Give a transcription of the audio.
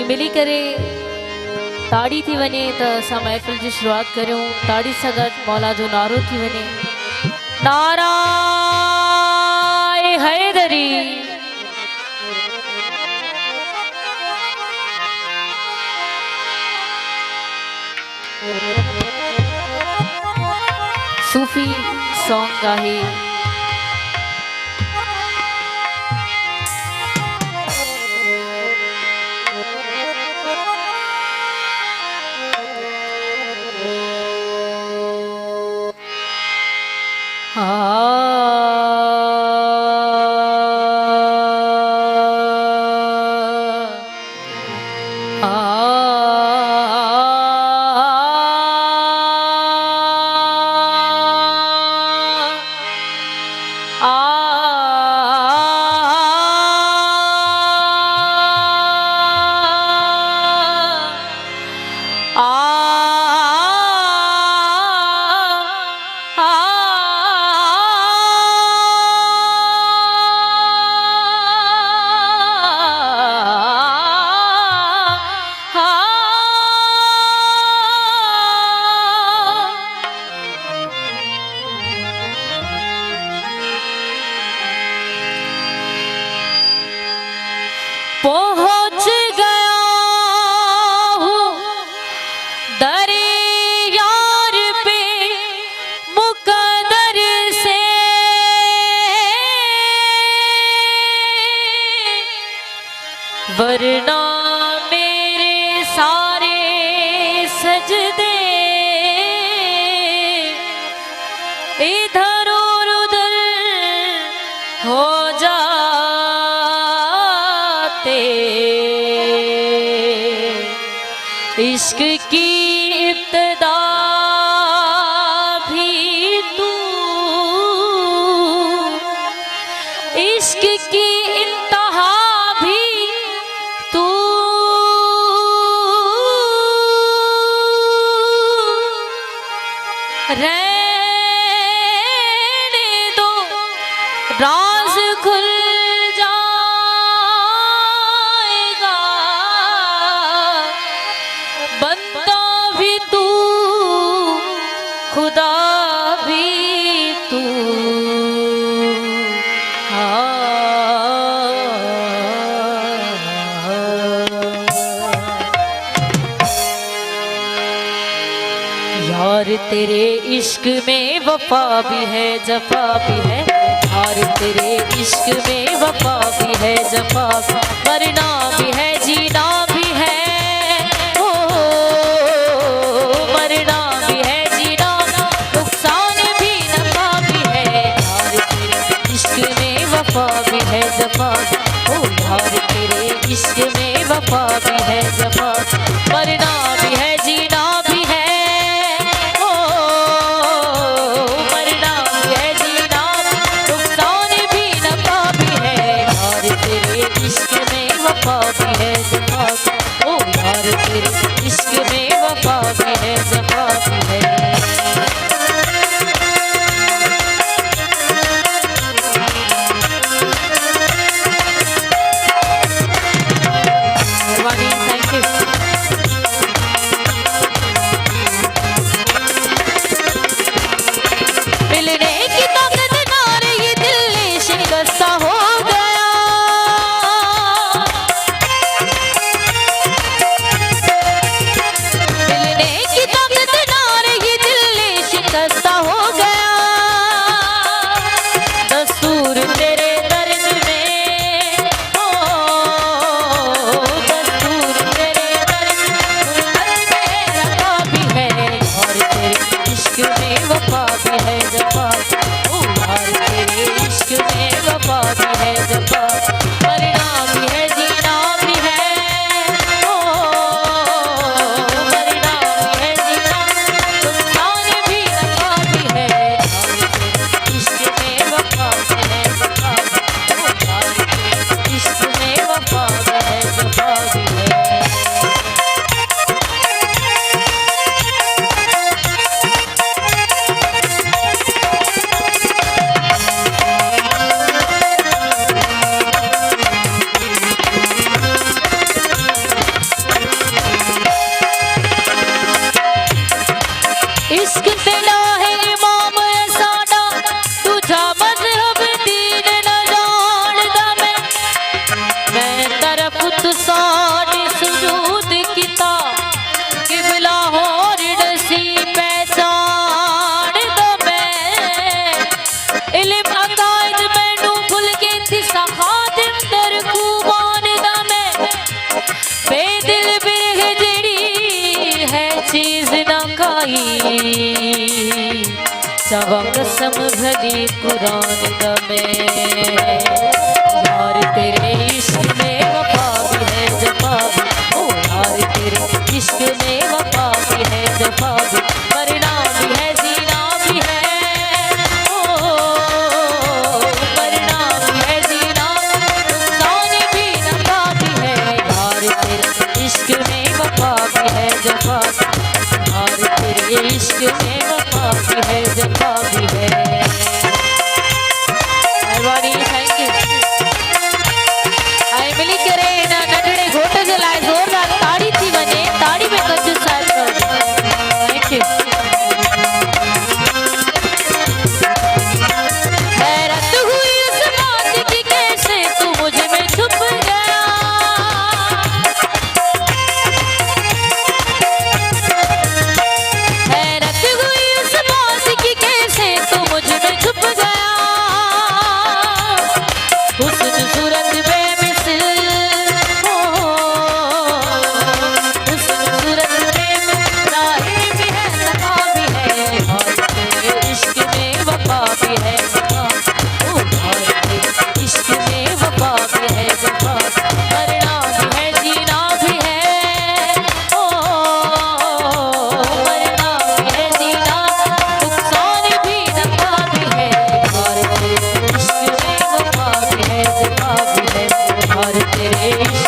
सभी मिली करे ताड़ी थी वने तो असां महफ़िल जी शुरुआत करूं। ताड़ी सां गॾु मौला जो नारो थी वने, नाराए हैदरी। सूफी सॉन्ग आहे। पहुंच गया हूँ दरियार पे मुकद्दर से, वरना मेरे सारे सजदे इधर और उधर हो जाते। इश्क की इब्तिदा भी तू, इश्क की इंतहा भी तू, रहने दो राज खुल जाएगा। बंदा भी तू, खुदा भी तू। यार तेरे इश्क में वफा भी है जफा भी है, यार तेरे इश्क में वफा भी है जफा भी, मरना भी है जीना भी है, ओ मरना भी है जीना, नुकसान भी नफा भी है। यार तेरे इश्क में वफा भी है जफा भी, ओ यार तेरे इश्क में वफा भी है जफा भी, मरना भी है जीना भी है, वफा भी है जफा भी, ओ यार तेरे इश्क में वफा भी है जफा भी है। Thank you. कसम भली कुरान दमे यार तेरे इश्क में वफा भी है जफा भी ओ यार तेरे इश्क में वफा भी है जफा भी मरना भी है जीना भी है ओ मरना भी है जीना नुकसान भी नफा भी है यार तेरे इश्क में वफा भी है जफा यार तेरे इश्क में वफा भी है जफा भी है मेहरबानी थैंक यू आई मिली करे ना नंढड़े घोट जे लाइ ज़ोरदार ताड़ी थी वञे ताड़ी में कजु साहिब थैंक यू हैरत हुई उस बात की कैसे तू मुझ में छुप गया हैरत हुई उस बात की कैसे तू मुझ में छुप गया हुस्न सूरत बेमिसल हो हुस्न सूरत बेमिसल राहे भी है सफा भी है और तेरे इश्क में वफा भी है सफा ओ और तेरे इश्क में वफा भी है सफा मरना भी है जीना भी है ओ मरना भी है जीना नुकसान भी नफा भी है और तेरे इश्क में वफा भी है जफा भी है और तेरे